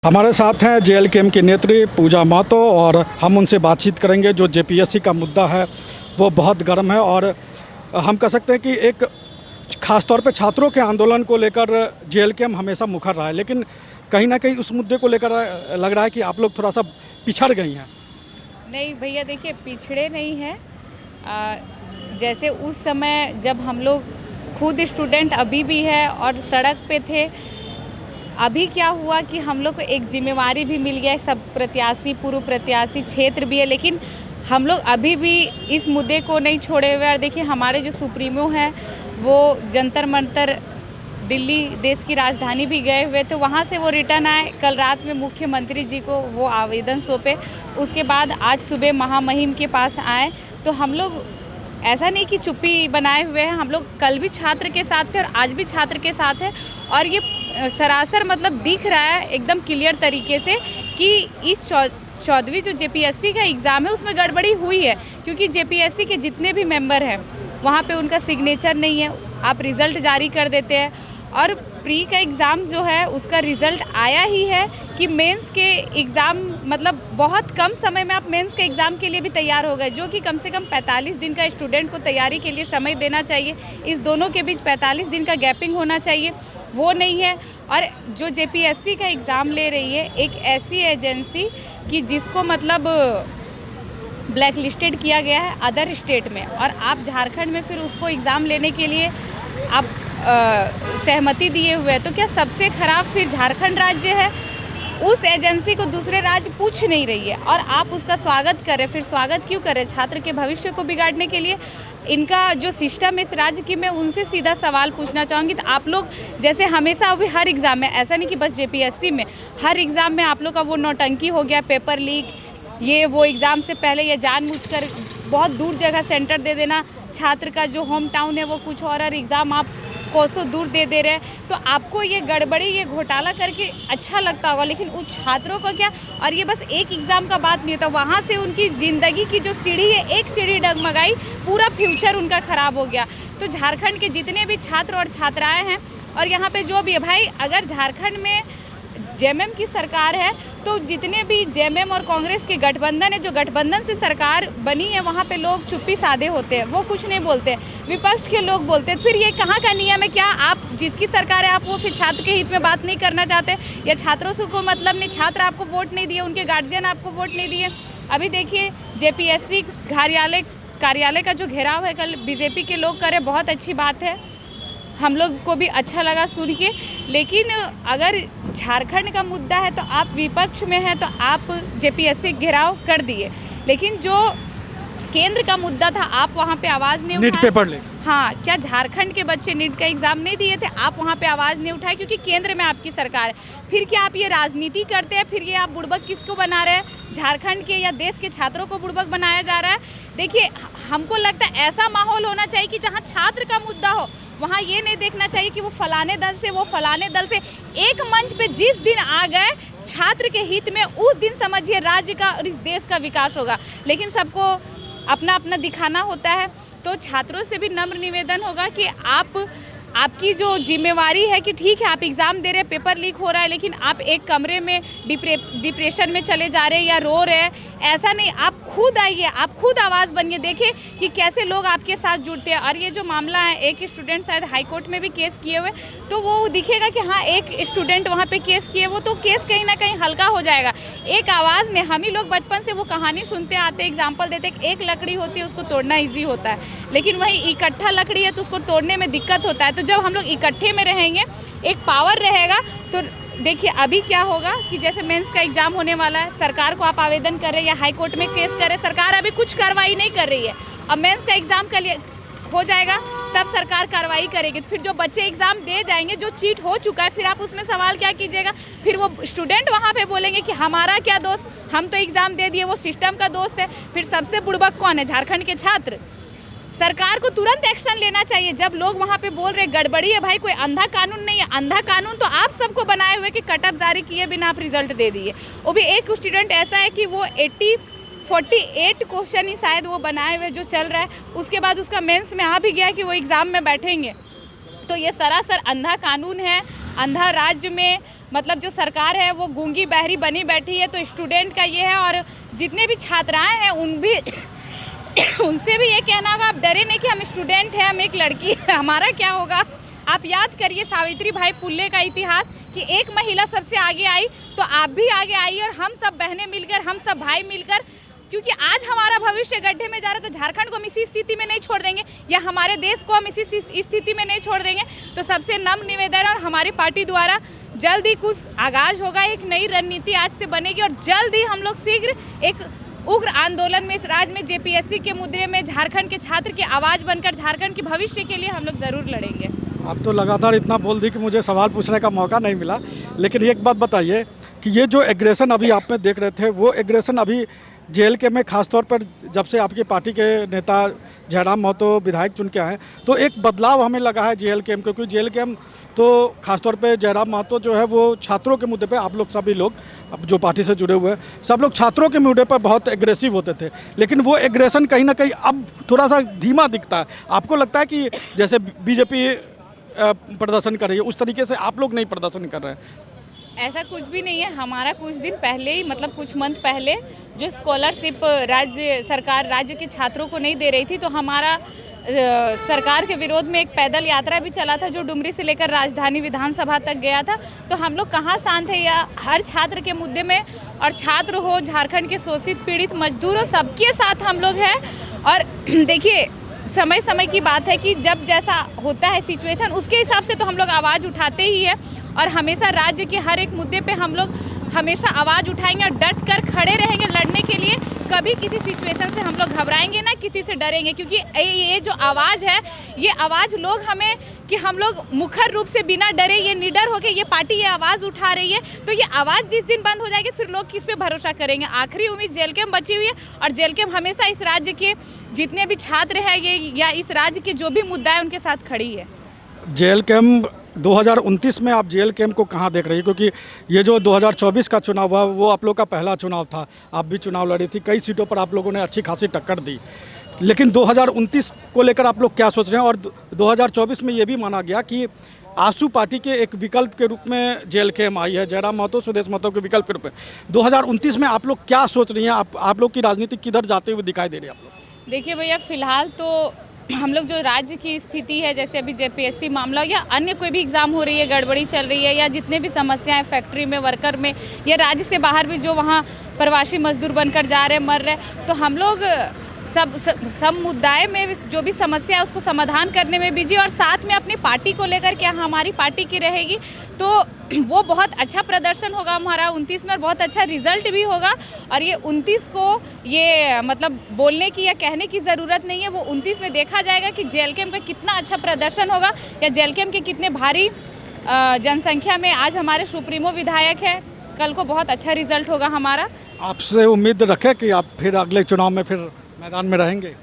हमारे साथ हैं जेएलकेएम की नेत्री पूजा महतो और हम उनसे बातचीत करेंगे। जो जेपीएससी का मुद्दा है वो बहुत गर्म है और हम कह सकते हैं कि एक ख़ास तौर पे छात्रों के आंदोलन को लेकर जेएलकेएम हमेशा मुखर रहा है, लेकिन कहीं ना कहीं उस मुद्दे को लेकर लग रहा है कि आप लोग थोड़ा सा पिछड़ गई हैं। नहीं भैया, देखिए पिछड़े नहीं हैं। जैसे उस समय जब हम लोग खुद स्टूडेंट अभी भी है और सड़क पे थे, अभी क्या हुआ कि हम लोग को एक जिम्मेवारी भी मिल गया है। सब प्रत्याशी, पूर्व प्रत्याशी क्षेत्र भी है, लेकिन हम लोग अभी भी इस मुद्दे को नहीं छोड़े हुए। और देखिए हमारे जो सुप्रीमो हैं वो जंतर मंतर दिल्ली, देश की राजधानी भी गए हुए थे, वहाँ से वो रिटर्न आए। कल रात में मुख्यमंत्री जी को वो आवेदन सौंपे, उसके बाद आज सुबह महामहिम के पास आए। तो हम लोग ऐसा नहीं कि चुप्पी बनाए हुए हैं, हम लोग कल भी छात्र के साथ थे और आज भी छात्र के साथ है। और ये सरासर मतलब दिख रहा है एकदम क्लियर तरीके से कि इस 14वीं जो जेपीएससी का एग्ज़ाम है उसमें गड़बड़ी हुई है, क्योंकि जेपीएससी के जितने भी मेंबर हैं वहाँ पे उनका सिग्नेचर नहीं है। आप रिज़ल्ट जारी कर देते हैं और प्री का एग्ज़ाम जो है उसका रिज़ल्ट आया ही है कि मेंस के एग्ज़ाम मतलब बहुत कम समय में आप मेंस के एग्ज़ाम के लिए भी तैयार हो गए, जो कि कम से कम 45 दिन का स्टूडेंट को तैयारी के लिए समय देना चाहिए। इस दोनों के बीच 45 दिन का गैपिंग होना चाहिए, वो नहीं है। और जो जेपीएससी का एग्ज़ाम ले रही है एक ऐसी एजेंसी कि जिसको मतलब ब्लैक लिस्टेड किया गया है अदर स्टेट में, और आप झारखंड में फिर उसको एग्ज़ाम लेने के लिए आप सहमति दिए हुए हैं। तो क्या सबसे ख़राब फिर झारखंड राज्य है? उस एजेंसी को दूसरे राज्य पूछ नहीं रही है और आप उसका स्वागत करें। फिर स्वागत क्यों करें? छात्र के भविष्य को बिगाड़ने के लिए। इनका जो सिस्टम है इस राज्य की, मैं उनसे सीधा सवाल पूछना चाहूँगी। तो आप लोग जैसे हमेशा अभी हर एग्ज़ाम में, ऐसा नहीं कि बस जेपीएससी में, हर एग्ज़ाम में आप लोग का वो नौटंकी हो गया, पेपर लीक, ये वो एग्ज़ाम से पहले ये जानबूझकर बहुत दूर जगह सेंटर दे देना। छात्र का जो होम टाउन है वो कुछ और एग्ज़ाम आप कोसों दूर दे रहे हैं। तो आपको ये गड़बड़ी, ये घोटाला करके अच्छा लगता होगा, लेकिन उस छात्रों को क्या, और ये बस एक एग्ज़ाम का बात नहीं होता, वहाँ से उनकी ज़िंदगी की जो सीढ़ी है, एक सीढ़ी डगमगाई, पूरा फ्यूचर उनका ख़राब हो गया। तो झारखंड के जितने भी छात्र और छात्राएँ हैं और यहाँ पे जो भी है भाई, अगर झारखंड में जेएमएम की सरकार है तो जितने भी जेएमएम और कांग्रेस के गठबंधन है, जो गठबंधन से सरकार बनी है, वहाँ पे लोग चुप्पी साधे होते हैं, वो कुछ नहीं बोलते। विपक्ष के लोग बोलते हैं। फिर ये कहाँ का नियम है? क्या आप जिसकी सरकार है आप वो फिर छात्र के हित में बात नहीं करना चाहते, या छात्रों से कोई मतलब नहीं? छात्र आपको वोट नहीं दिए, उनके गार्जियन आपको वोट नहीं दिए। अभी देखिए जेपीएससी कार्यालय का जो घेराव है कल बीजेपी के लोग करे, बहुत अच्छी बात है, हम लोग को भी अच्छा लगा सुन के। लेकिन अगर झारखंड का मुद्दा है तो आप विपक्ष में हैं तो आप जेपीएससी घेराव कर दिए, लेकिन जो केंद्र का मुद्दा था आप वहाँ पे आवाज़ नहीं उठाए। नीट पेपर ले, हाँ, क्या झारखंड के बच्चे नीट का एग्ज़ाम नहीं दिए थे? आप वहाँ पे आवाज़ नहीं उठाए क्योंकि केंद्र में आपकी सरकार है। फिर क्या आप ये राजनीति करते हैं? फिर ये आप बुड़बक किसको बना रहे हैं? झारखंड के या देश के छात्रों को बुड़बक बनाया जा रहा है। देखिए हमको लगता है ऐसा माहौल होना चाहिए कि जहाँ छात्र का मुद्दा हो, वहाँ ये नहीं देखना चाहिए कि वो फलाने दल से, वो फलाने दल से। एक मंच पे जिस दिन आ गए छात्र के हित में, उस दिन समझिए राज्य का और इस देश का विकास होगा। लेकिन सबको अपना अपना दिखाना होता है। तो छात्रों से भी नम्र निवेदन होगा कि आपकी जो जिम्मेवारी है कि ठीक है आप एग्ज़ाम दे रहे हैं, पेपर लीक हो रहा है, लेकिन आप एक कमरे में डिप्रेशन में चले जा रहे हैं या रो रहे हैं, ऐसा नहीं। आप खुद आइए, आप खुद आवाज़ बनिए, देखिए कि कैसे लोग आपके साथ जुड़ते हैं। और ये जो मामला है, एक स्टूडेंट शायद हाई कोर्ट में भी केस किए हुए, तो वो दिखेगा कि हाँ एक स्टूडेंट वहाँ पे केस किए, वो तो केस कहीं ना कहीं हल्का हो जाएगा। एक आवाज़ ने, हम ही लोग बचपन से वो कहानी सुनते आते, एग्जाम्पल देते, एक लकड़ी होती है उसको तोड़ना ईजी होता है, लेकिन वहीं इकट्ठा लकड़ी है तो उसको तोड़ने में दिक्कत होता है। तो जब हम लोग इकट्ठे में रहेंगे, एक पावर रहेगा, तो देखिए अभी क्या होगा कि जैसे मेंस का एग्ज़ाम होने वाला है, सरकार को आप आवेदन कर रहे हैं या हाई कोर्ट में केस कर रहे हैं, सरकार अभी कुछ कार्रवाई नहीं कर रही है। अब मेंस का एग्ज़ाम के लिए हो जाएगा तब सरकार कार्रवाई करेगी। तो फिर जो बच्चे एग्ज़ाम दे जाएंगे, जो चीट हो चुका है, फिर आप उसमें सवाल क्या कीजिएगा? फिर वो स्टूडेंट वहाँ पे बोलेंगे कि हमारा क्या दोस्त, हम तो एग्ज़ाम दे दिए, वो सिस्टम का दोस्त है। फिर सबसे बुड़बक कौन है? झारखंड के छात्र। सरकार को तुरंत एक्शन लेना चाहिए। जब लोग वहाँ पे बोल रहे गड़बड़ी है, भाई कोई अंधा कानून नहीं है। अंधा कानून तो आप सबको बनाए हुए कि कटअप जारी किए बिना आप रिजल्ट दे दिए। वो भी एक स्टूडेंट ऐसा है कि वो 48 क्वेश्चन ही शायद वो बनाए हुए जो चल रहा है, उसके बाद उसका मेंस में आ भी गया कि वो एग्ज़ाम में बैठेंगे। तो ये सरासर अंधा कानून है, अंधा राज्य में मतलब जो सरकार है वो गूंगी बहरी बनी बैठी है। तो स्टूडेंट का ये है, और जितने भी छात्राएं हैं उनसे भी ये कहना होगा, आप डरे नहीं कि हम स्टूडेंट हैं, हम एक लड़की है, हमारा क्या होगा। आप याद करिए सावित्री बाई फुले का इतिहास कि एक महिला सबसे आगे आई, तो आप भी आगे आइए और हम सब बहनें मिलकर, हम सब भाई मिलकर, क्योंकि आज हमारा भविष्य गड्ढे में जा रहा है, तो झारखंड को हम इसी स्थिति में नहीं छोड़ देंगे, या हमारे देश को हम इसी स्थिति में नहीं छोड़ देंगे। तो सबसे नम्र निवेदन, और हमारी पार्टी द्वारा जल्द ही कुछ आगाज होगा, एक नई रणनीति आज से बनेगी, और जल्द ही हम लोग शीघ्र एक उग्र आंदोलन में इस राज्य में जेपीएससी के मुद्दे में झारखंड के छात्र की आवाज़ बनकर झारखंड के भविष्य के लिए हम लोग ज़रूर लड़ेंगे। आप तो लगातार इतना बोल दी कि मुझे सवाल पूछने का मौका नहीं मिला, लेकिन एक बात बताइए कि ये जो एग्रेशन अभी आप में देख रहे थे, वो एग्रेशन अभी जेएलके में खासतौर पर जब से आपकी पार्टी के नेता जयराम महतो विधायक चुन के आए, तो एक बदलाव हमें लगा है जेएलके में, क्योंकि जेएलके में तो खासतौर पे जयराम महतो जो है वो छात्रों के मुद्दे पे, आप लोग सभी लोग अब जो पार्टी से जुड़े हुए हैं सब लोग छात्रों के मुद्दे पर बहुत एग्रेसिव होते थे, लेकिन वो एग्रेशन कहीं ना कहीं अब थोड़ा सा धीमा दिखता है। आपको लगता है कि जैसे बीजेपी प्रदर्शन कर रही है उस तरीके से आप लोग नहीं प्रदर्शन कर रहे हैं? ऐसा कुछ भी नहीं है। हमारा कुछ दिन पहले ही, मतलब कुछ मंथ पहले, जो स्कॉलरशिप राज्य सरकार राज्य के छात्रों को नहीं दे रही थी, तो हमारा सरकार के विरोध में एक पैदल यात्रा भी चला था, जो डुमरी से लेकर राजधानी विधानसभा तक गया था। तो हम लोग कहाँ शांत है, या हर छात्र के मुद्दे में, और छात्र हो, झारखंड के शोषित पीड़ित मजदूर हो, सबके साथ हम लोग हैं। और देखिए, समय समय की बात है कि जब जैसा होता है सिचुएशन, उसके हिसाब से तो हम लोग आवाज़ उठाते ही है, और हमेशा राज्य के हर एक मुद्दे पे हम लोग हमेशा आवाज़ उठाएंगे और डट कर खड़े रहेंगे लड़ने के लिए। कभी किसी सिचुएशन से हम लोग घबराएंगे ना, किसी से डरेंगे, क्योंकि ये जो आवाज़ है, ये आवाज़ लोग हमें, कि हम लोग मुखर रूप से बिना डरे, ये निडर होकर ये पार्टी ये आवाज़ उठा रही है, तो ये आवाज़ जिस दिन बंद हो जाएगी फिर लोग किस पे भरोसा करेंगे। आखिरी उम्मीद जेएलके में बची हुई है, और जेएलके में हमेशा इस राज्य के जितने भी छात्र हैं ये, या इस राज्य के जो भी मुद्दा है, उनके साथ खड़ी है। जेएलके 2029 में आप जेएलके को कहाँ देख रही है? क्योंकि ये जो 2024 का चुनाव हुआ वो आप लोग का पहला चुनाव था, आप भी चुनाव लड़ी थी, कई सीटों पर आप लोगों ने अच्छी खासी टक्कर दी, लेकिन 2029 को लेकर आप लोग क्या सोच रहे हैं? और 2024 में ये भी माना गया कि आसू पार्टी के एक विकल्प के रूप में जेएलके आई है, जयराम महतो सुदेश महतो के विकल्प के रूप में। 2029 में आप लोग क्या सोच रही हैं? आप लोग की राजनीति किधर जाते हुए दिखाई दे रही है आप लोग? देखिए भैया, फिलहाल तो हम लोग जो राज्य की स्थिति है, जैसे अभी जेपीएससी मामला या अन्य कोई भी एग्ज़ाम हो रही है, गड़बड़ी चल रही है, या जितने भी समस्याएं फैक्ट्री में, वर्कर में, या राज्य से बाहर भी जो वहाँ प्रवासी मजदूर बनकर जा रहे, मर रहे, तो हम लोग सब मुद्दाएं में जो भी समस्या है उसको समाधान करने में बिजी, और साथ में अपनी पार्टी को लेकर क्या हमारी पार्टी की रहेगी, तो वो बहुत अच्छा प्रदर्शन होगा हमारा 29 में, और बहुत अच्छा रिजल्ट भी होगा। और ये 29 को ये मतलब बोलने की या कहने की ज़रूरत नहीं है, वो 29 में देखा जाएगा कि जेएलके में कितना अच्छा प्रदर्शन होगा, या जेएलके के कितने भारी जनसंख्या में आज हमारे सुप्रीमो विधायक हैं। कल को बहुत अच्छा रिजल्ट होगा हमारा। आपसे उम्मीद रखें कि आप फिर अगले चुनाव में फिर मैदान में रहेंगे?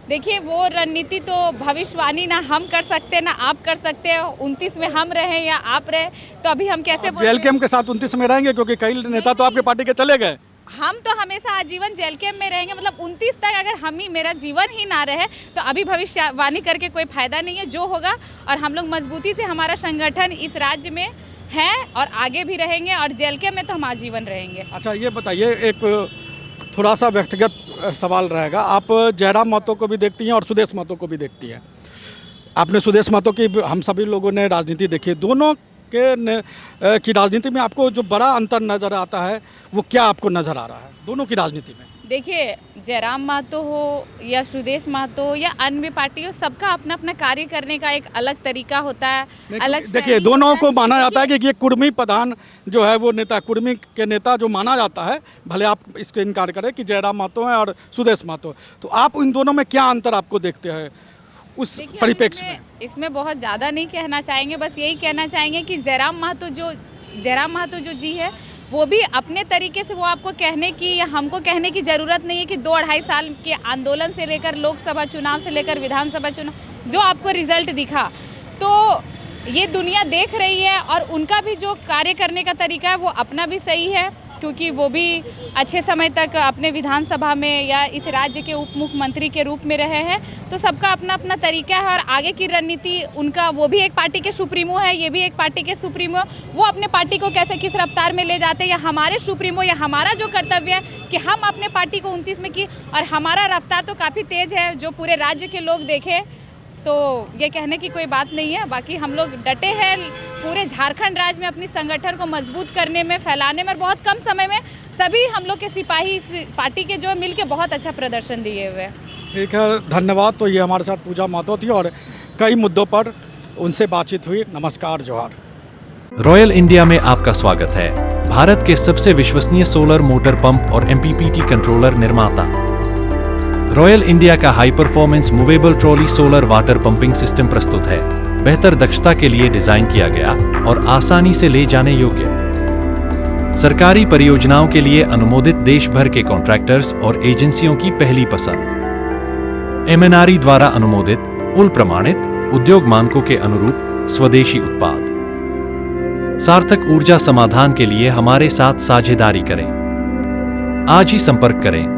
देखिए, वो रणनीति तो भविष्यवाणी ना हम कर सकते ना आप कर सकते हैं। 29 में हम रहें या आप रहे, तो अभी हम कैसे बोल जेएलके के साथ 29 में रहेंगे? क्योंकि कई नेता तो आपके पार्टी के चले गए। हम तो हमेशा आजीवन जेएलके में रहेंगे, मतलब 29 तक अगर हम ही, मेरा जीवन ही ना रहे, तो अभी भविष्यवाणी करके कोई फायदा नहीं है। जो होगा, और हम लोग मजबूती से, हमारा संगठन इस राज्य में है और आगे भी रहेंगे, और जेएलके में तो हम आजीवन रहेंगे। अच्छा, ये बताइए, एक थोड़ा सा व्यक्तिगत सवाल रहेगा, आप जयराम महतो को भी देखती हैं और सुदेश महतो को भी देखती हैं। आपने सुदेश महतो की, हम सभी लोगों ने राजनीति देखी, दोनों की राजनीति में आपको जो बड़ा अंतर नज़र आता है वो क्या आपको नज़र आ रहा है दोनों की राजनीति में? देखिए, जयराम महतो हो या सुदेश महतो हो या अन्य पार्टी हो, सबका अपना अपना कार्य करने का एक अलग तरीका होता है, अलग। देखिए, दोनों को माना जाता है कि ये कुर्मी प्रधान जो है वो नेता, कुर्मी के नेता जो माना जाता है, भले आप इसके इनकार करें कि जयराम महतो हैं और सुदेश महतो, तो आप इन दोनों में क्या अंतर आपको देखते हैं उस परिप्रेक्ष्य में? इसमें बहुत ज़्यादा नहीं कहना चाहेंगे, बस यही कहना चाहेंगे कि जयराम महतो जो जी है, वो भी अपने तरीके से, वो आपको कहने की या हमको कहने की ज़रूरत नहीं है कि 2-2.5 साल के आंदोलन से लेकर लोकसभा चुनाव से लेकर विधानसभा चुनाव जो आपको रिजल्ट दिखा, तो ये दुनिया देख रही है, और उनका भी जो कार्य करने का तरीका है वो अपना भी सही है, क्योंकि वो भी अच्छे समय तक अपने विधानसभा में या इस राज्य के उप मुख्यमंत्री के रूप में रहे हैं। तो सबका अपना अपना तरीका है और आगे की रणनीति उनका, वो भी एक पार्टी के सुप्रीमो है, ये भी एक पार्टी के सुप्रीमो, वो अपने पार्टी को कैसे किस रफ्तार में ले जाते हैं, या हमारे सुप्रीमो या हमारा जो कर्तव्य है कि हम अपने पार्टी को 29 में की, और हमारा रफ्तार तो काफ़ी तेज़ है जो पूरे राज्य के लोग देखें तो ये कहने की कोई बात नहीं है। बाकी हम लोग डटे हैं पूरे झारखंड राज्य में अपनी संगठन को मजबूत करने में, फैलाने में, और बहुत कम समय में सभी हम लोग के सिपाही इस पार्टी के जो मिल के बहुत अच्छा प्रदर्शन दिए हुए हैं। ठीक है, धन्यवाद। तो ये हमारे साथ पूजा महतो थी और कई मुद्दों पर उनसे बातचीत हुई। नमस्कार, जोहार। रॉयल इंडिया में आपका स्वागत है। भारत के सबसे विश्वसनीय सोलर मोटर पंप और MPPT कंट्रोलर निर्माता रॉयल इंडिया का high performance movable trolley solar water pumping system प्रस्तुत है। बेहतर दक्षता के लिए डिजाइन किया गया और आसानी से ले जाने योग्य। सरकारी परियोजनाओं के लिए अनुमोदित देश भर के कॉन्ट्रैक्टर्स और एजेंसियों की पहली पसंद। MNRE द्वारा अनुमोदित, उल प्रमाणित, उद्योग मानकों के अनुरूप स्वदेशी उत्पाद। सार्थक ऊर्जा समाधान के लिए हमारे साथ साझेदारी करें। आज ही संपर्क करें।